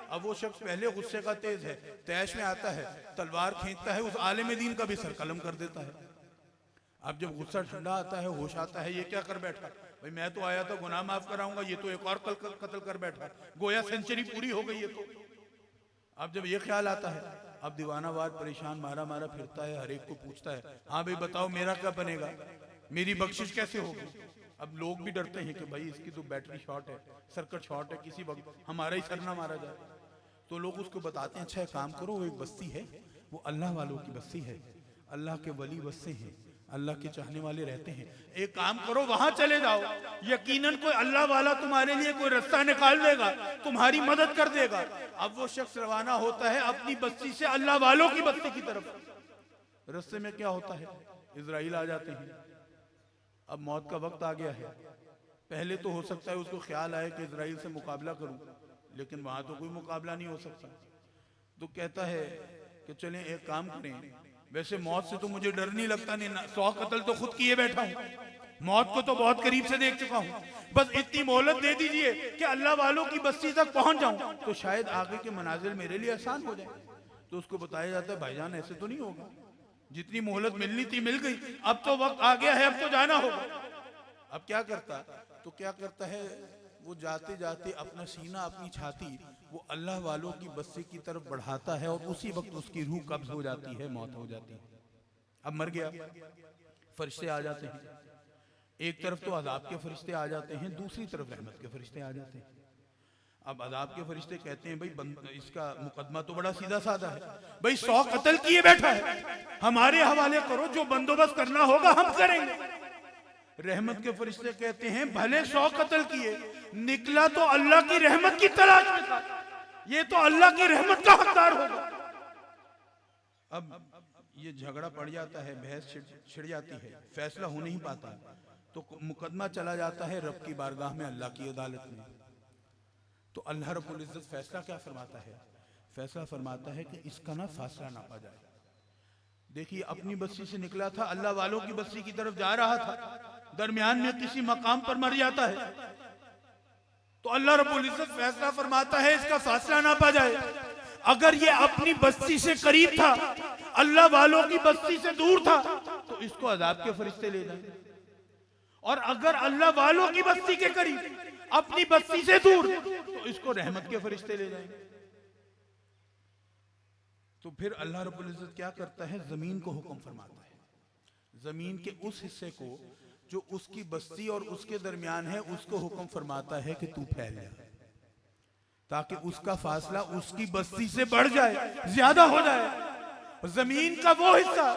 अब वो शख्स पहले गुस्से का तेज है, तैश में आता है, तलवार खींचता है, उस आलिम दीन का भी सर कलम कर देता है। अब जब गुस्सा ठंडा आता है, होश आता है, ये क्या कर बैठा, भाई मैं तो आया था गुनाह माफ कराऊंगा, ये तो एक और कत्ल कर बैठा, गोया सेंचुरी पूरी हो गई है। तो अब जब ये ख्याल आता है, अब दीवानावार परेशान मारा मारा फिरता है, हर एक को पूछता है, हाँ भाई बताओ मेरा क्या बनेगा, मेरी बख्शिश कैसे होगी। अब लोग भी डरते हैं कि भाई इसकी तो बैटरी शॉर्ट है, सर्किट शॉर्ट है, किसी वक्त हमारा ही सर ना मारा जाए। तो लोग उसको बताते हैं, अच्छा काम करो, वो एक बस्ती है, वो अल्लाह वालों की बस्ती है, अल्लाह के वली बस्ते हैं, अल्लाह के चाहने वाले रहते हैं, एक काम करो वहां चले जाओ, यकीनन कोई अल्लाह वाला तुम्हारे लिए कोई रास्ता निकाल देगा, तुम्हारी मदद कर देगा। अब वो शख्स रवाना होता है अपनी बस्ती से अल्लाह वालों की बस्ती की तरफ। रास्ते में क्या होता है, इजराइल आ जाते हैं। अब मौत का वक्त आ गया है। पहले तो हो सकता है उसको ख्याल आए कि इजराइल से मुकाबला करूं, लेकिन वहां तो कोई मुकाबला नहीं हो सकता। तो कहता है कि चलें एक काम करें, वैसे मौत से तो मुझे डर नहीं लगता, नहीं 100 कत्ल तो खुद किए बैठा हूं, मौत को तो बहुत करीब से देख चुका हूं, बस इतनी मोहलत दे दीजिए कि अल्लाह वालों की बस्ती तक पहुंच जाऊं, तो शायद आगे के मनाजिल मेरे लिए आसान हो जाए। तो उसको बताया जाता है, भाईजान ऐसे तो नहीं होगा, जितनी मोहलत मिलनी थी मिल गई, अब तो वक्त आ गया है, अब तो जाना होगा। अब क्या करता, तो क्या करता है, वो जाते जाते अपना सीना, अपनी छाती वो अल्लाह वालों की बस्ती की तरफ बढ़ाता है और उसी वक्त उसकी रूह कब्ज हो जाती है, मौत हो जाती है। अब मर गया, फरिश्ते आ जाते हैं, एक तरफ तो अजाब के फरिश्ते आ जाते हैं, दूसरी तरफ रहमत के फरिश्ते आ जाते हैं। अब अजाब के फरिश्ते कहते हैं, भाई इसका मुकदमा तो बड़ा सीधा साधा है, भाई 100 कत्ल किए बैठा है, हमारे हवाले करो, जो बंदोबस्त करना होगा हम करेंगे। रहमत के फरिश्ते कहते हैं, भले 100 कत्ल किए, निकला तो अल्लाह की रहमत की तलाश में था, ये तो अल्लाह की रहमत का हकदार होगा। अब ये झगड़ा पड़ जाता है, बहस छिड़ जाती है, फैसला हो नहीं पाता, तो मुकदमा चला जाता है रब की बारगाह में, अल्लाह की अदालत में। तो अल्लाह रब्बुल इज्जत फैसला क्या फरमाता है, फैसला फरमाता है कि इसका ना फासला नापा जाए। देखिए, अपनी बस्ती से निकला था, अल्लाह वालों की बस्ती की तरफ जा रहा था, दरमियान में किसी मकाम पर मर जाता है, तो अल्लाह रब्बुल इज्जत फैसला फरमाता है इसका फासला नापा जाए। अगर ये अपनी बस्ती से करीब था, अल्लाह वालों की बस्ती से दूर था, तो इसको अजाब के फरिश्ते ले जाए, और अगर अल्लाह वालों की बस्ती के करीब, अपनी बस्ती से दूर, तो इसको रहमत के फरिश्ते ले जाएंगे। तो फिर अल्लाह रब्बुल इज्जत क्या करता है, जमीन को हुक्म फरमाता है, जमीन के उस हिस्से को जो उसकी बस्ती और उसके दरमियान है, उसको हुक्म फरमाता है कि तू फैल जा, ताकि उसका फासला उसकी बस्ती से बढ़ जाए, ज्यादा हो जाए। जमीन का वो हिस्सा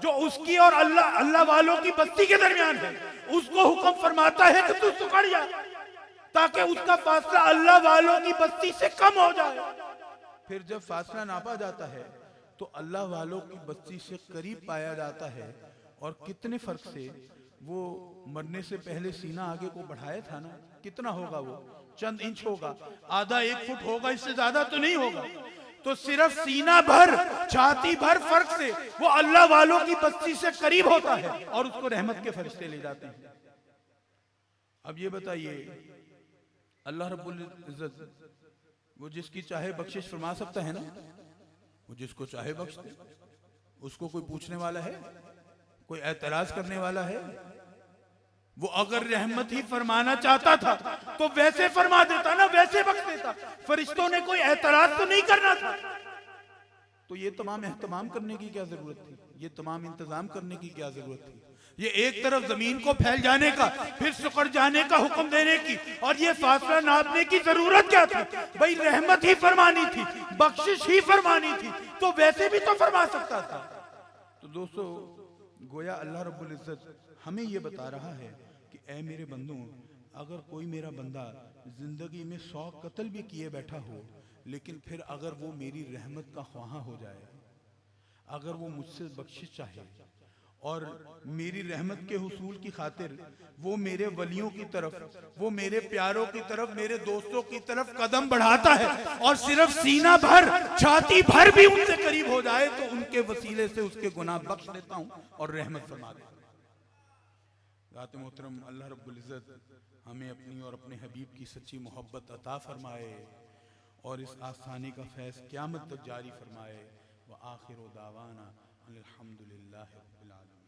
जो उसकी और अल्लाह वालों की बस्ती के दरमियान है, उसको हुक्म फरमाता है कि तू सुकड़ जा, ताकि उसका फासला अल्लाह वालों की बस्ती से कम हो जाए। फिर जब फासला नापा जाता है तो अल्लाह वालों की बस्ती से करीब पाया जाता है। और कितने फर्क से वो मरने से पहले सीना आगे को बढ़ाया था ना, कितना होगा वो? चंद इंच होगा, आधा 1 फुट होगा, इससे ज्यादा तो नहीं होगा। तो सिर्फ सीना भर, छाती भर फर्क से वो अल्लाह वालों की बस्ती से करीब होता है और उसको रहमत के फरिश्ते ले जाते हैं। अब ये बताइए, अल्लाह रब्बुल इज्जत वो जिसकी चाहे बख्शिश फरमा सकता है ना, वो जिसको चाहे बख्श दे। उसको कोई पूछने वाला है? कोई एतराज करने वाला है? वो अगर रहमत ही फरमाना चाहता था तो वैसे फरमा देता ना, वैसे बख्श देता। फरिश्तों ने कोई एतराज तो नहीं करना था। तो ये तमाम एहतमाम करने की क्या जरूरत थी? ये तमाम इंतजाम करने की क्या जरूरत थी? ये एक तरफ जमीन को फैल जाने का, फिर सुकड़ जाने का हुक्म देने की, और ये फासला नापने की जरूरत क्या थी? भाई रहमत ही फरमानी थी, बख्शिश ही फरमानी थी, तो वैसे भी तो फरमा सकता था। तो दोस्तों, गोया अल्लाह रब्बुल इज्जत हमें ये बता रहा है कि ए मेरे बंदों, अगर कोई मेरा बंदा जिंदगी में 100 कत्ल भी किए बैठा हो, लेकिन फिर अगर वो मेरी रहमत का ख्वाहा हो जाए, अगर वो मुझसे बख्शिश चाहे और मेरी रहमत के हुसूल की खातिर वो मेरे वलियों की तरफ, वो मेरे प्यारों की तरफ, मेरे दोस्तों की तरफ कदम बढ़ाता है और सिर्फ सीना भर, छाती भर भी उनसे करीब हो जाए, तो उनके वसीले से उसके गुनाह बख्श देता हूं और रहमत फरमा देता हूं। ज़ात मोहतरम अल्लाह रब्बुल इज्जत हमें अपनी और अपने हबीब की सच्ची मोहब्बत अता फरमाए और इस आसानी का फैज़ क़यामत तक जारी फरमाए। व आखिर दावाना अल्हम्दुलिल्लाहि रब्बिल आलमीन।